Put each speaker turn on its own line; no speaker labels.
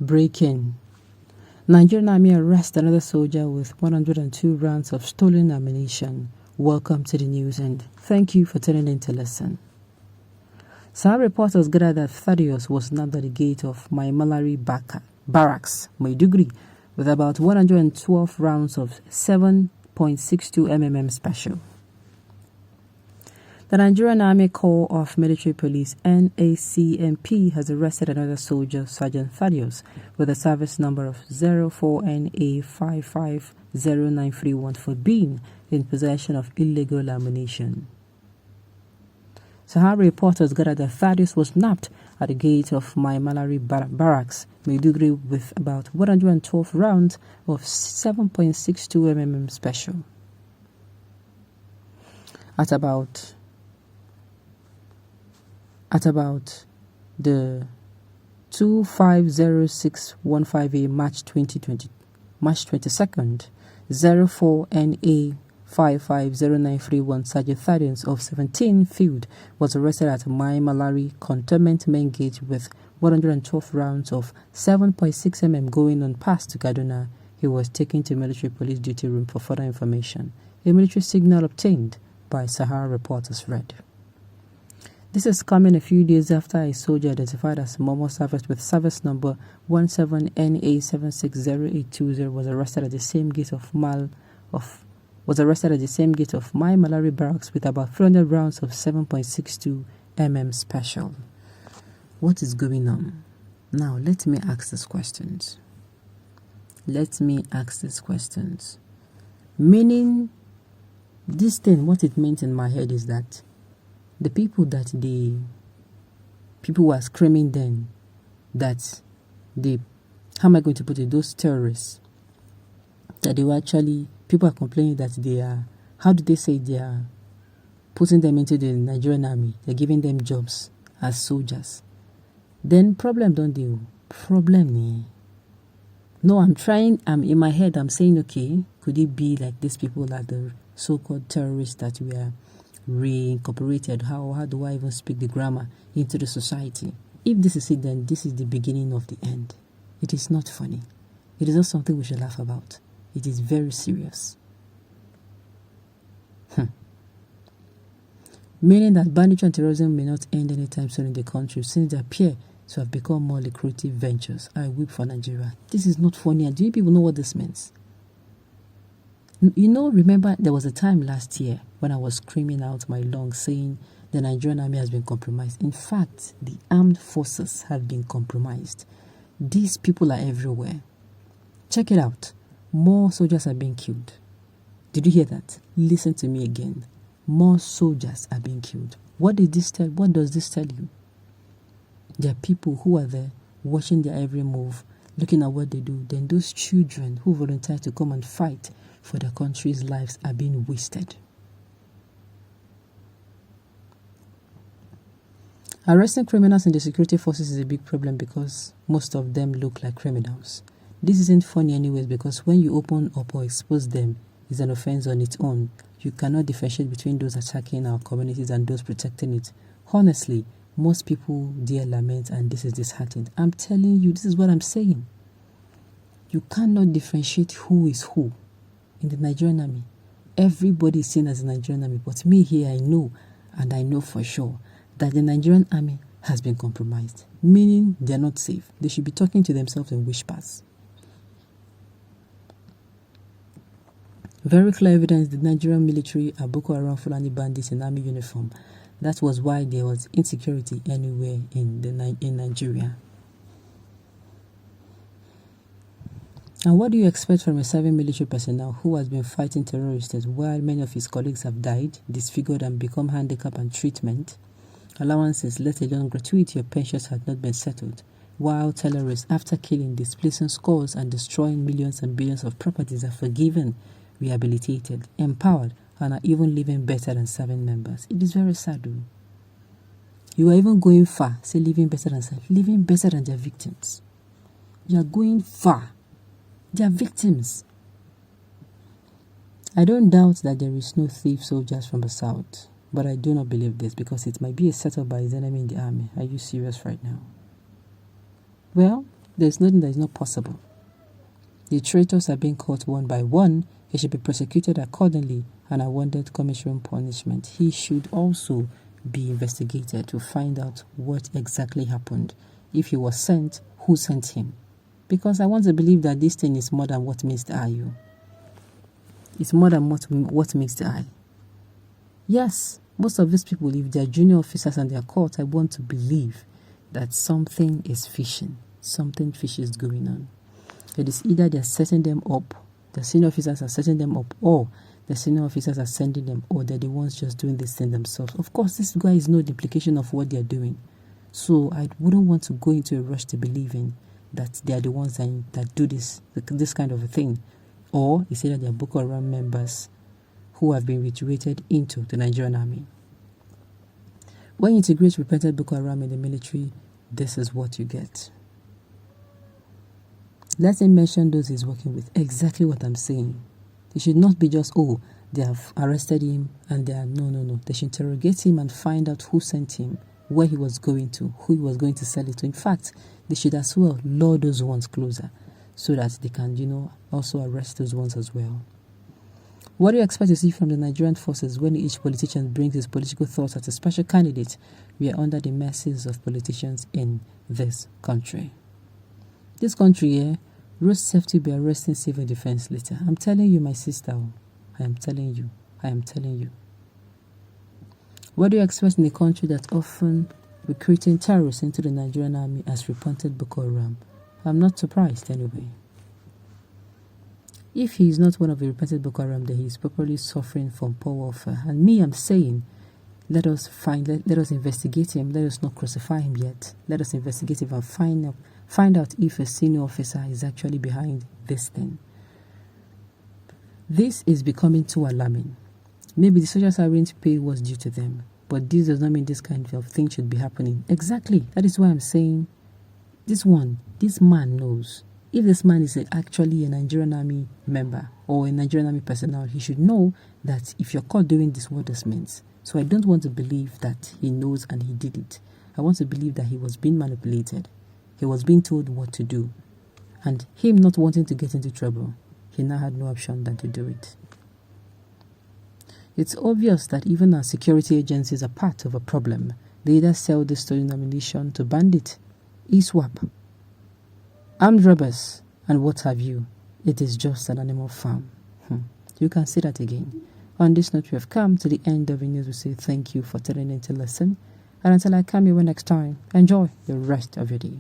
Break-in. Nigerian Army arrests another soldier with 102 rounds of stolen ammunition. Welcome to the news and thank you for tuning in to listen. Some reporters gathered that Thaddeus was nabbed at the gate of Malari Barracks, Maiduguri, with about 112 rounds of 7.62 mm special. The Nigerian Army Corps of Military Police (NACMP) has arrested another soldier, Sergeant Thaddeus, with a service number of 04NA550931 for being in possession of illegal ammunition. Sahara reporters gathered that Thaddeus was nabbed at the gate of Malari Barracks, Maiduguri, with about 112 rounds of 7.62 mm special. At about the 250615A March 22nd, 04NA550931 Sergeant Thaddeus of 17 Field was arrested at Malari Cantonment Main Gate with 112 rounds of 7.6 mm going on past to Kaduna. He was taken to military police duty room for further information. A military signal obtained by Sahara reporters read. This is coming a few days after a soldier identified as Momo Service with service number 17NA760820 was arrested at the same gate of Malari Barracks with about 300 rounds of 7.62 mm special. What is going on? Now let me ask these questions. Meaning, this thing, what it meant in my head is that the people were screaming then that how am I going to put it, those terrorists, that they were actually, people are complaining that they are, how do they say, they are putting them into the Nigerian army, they're giving them jobs as soldiers. Then problem don't deal. Problem. No, I'm in my head, I'm saying, okay, could it be like these people are the so-called terrorists that we are reincorporated? How do I even speak the grammar into the society? If this is it, then this is the beginning of the end. It is not funny. It is not something we should laugh about. It is very serious. Meaning that banditry and terrorism may not end anytime soon in the country since they appear to have become more lucrative ventures. I weep for Nigeria. This is not funny. Do you people know what this means? You know, remember there was a time last year when I was screaming out my lungs saying the Nigerian army has been compromised. In fact, the armed forces have been compromised. These people are everywhere. Check it out. More soldiers are being killed. Did you hear that? Listen to me again. More soldiers are being killed. What does this tell you? There are people who are there watching their every move, looking at what they do. Then those children who volunteer to come and fight for their country's lives are being wasted. Arresting criminals in the security forces is a big problem because most of them look like criminals. This isn't funny anyways because when you open up or expose them, it's an offense on its own. You cannot differentiate between those attacking our communities and those protecting it. Honestly, most people dare lament and this is disheartening. I'm telling you, this is what I'm saying. You cannot differentiate who is who in the Nigerian army. Everybody is seen as a Nigerian army, but me here, I know, and I know for sure, that the Nigerian army has been compromised, meaning they are not safe. They should be talking to themselves in whispers. Very clear evidence the Nigerian military are Boko Haram Fulani bandits in army uniform. That was why there was insecurity anywhere in Nigeria. And what do you expect from a serving military personnel who has been fighting terrorists while many of his colleagues have died, disfigured and become handicapped and treatment? Allowances, let alone gratuity or pensions had not been settled, while terrorists, after killing, displacing scores and destroying millions and billions of properties, are forgiven, rehabilitated, empowered, and are even living better than serving members. It is very sad, though. You are even going far, say living better than their victims. You are going far. They are victims. I don't doubt that there is no thief soldiers from the south, but I do not believe this because it might be a setup by his enemy in the army. Are you serious right now? Well, There's nothing that is not possible. The traitors are being caught one by one. He should be prosecuted accordingly and awarded commission punishment. He should also be investigated to find out what exactly happened. If he was sent, who sent him? Because I want to believe that this thing is more than what meets the eye. It's more than what meets the eye. Yes, most of these people, if they are junior officers and they are caught, I want to believe that something is fishing. Something fishy is going on. It is either they are setting them up, the senior officers are setting them up, or the senior officers are sending them, or they're the ones just doing this thing themselves. Of course, this guy is no implication of what they're doing. So I wouldn't want to go into a rush to believing that they are the ones that do this kind of a thing. Or it's either they are Boko Haram members who have been recruited into the Nigerian army. When you integrate repentant Boko Haram in the military, this is what you get. Let him mention those he's working with. Exactly what I'm saying. It should not be just, oh, they have arrested him and they are, no. They should interrogate him and find out who sent him, where he was going to, who he was going to sell it to. In fact, they should as well lure those ones closer so that they can, also arrest those ones as well. What do you expect to see from the Nigerian forces when each politician brings his political thoughts as a special candidate? We are under the mercies of politicians in this country. This country here, road safety will be arresting civil defense later. I'm telling you, my sister. I am telling you. What do you expect in a country that often recruiting terrorists into the Nigerian army as repentant Boko Haram? I'm not surprised anyway. If he is not one of the repentant Boko Haram, then he is properly suffering from poor warfare. And me, I'm saying, let us investigate him. Let us not crucify him yet. Let us investigate him and find out if a senior officer is actually behind this thing. This is becoming too alarming. Maybe the soldiers aren't paid what's due to them, but this does not mean this kind of thing should be happening. Exactly. That is why I'm saying this man knows. If this man is actually a Nigerian army member or a Nigerian army personnel, he should know that if you're caught doing this, what this means. So I don't want to believe that he knows and he did it. I want to believe that he was being manipulated. He was being told what to do. And him not wanting to get into trouble, he now had no option than to do it. It's obvious that even our security agencies are part of a problem. They either sell this stolen ammunition to bandits, e-swap, armed robbers, and what have you. It is just an animal farm. You can say that again. On this note, we have come to the end of the news. We say thank you for tuning in to listen. And until I come here next time, enjoy the rest of your day.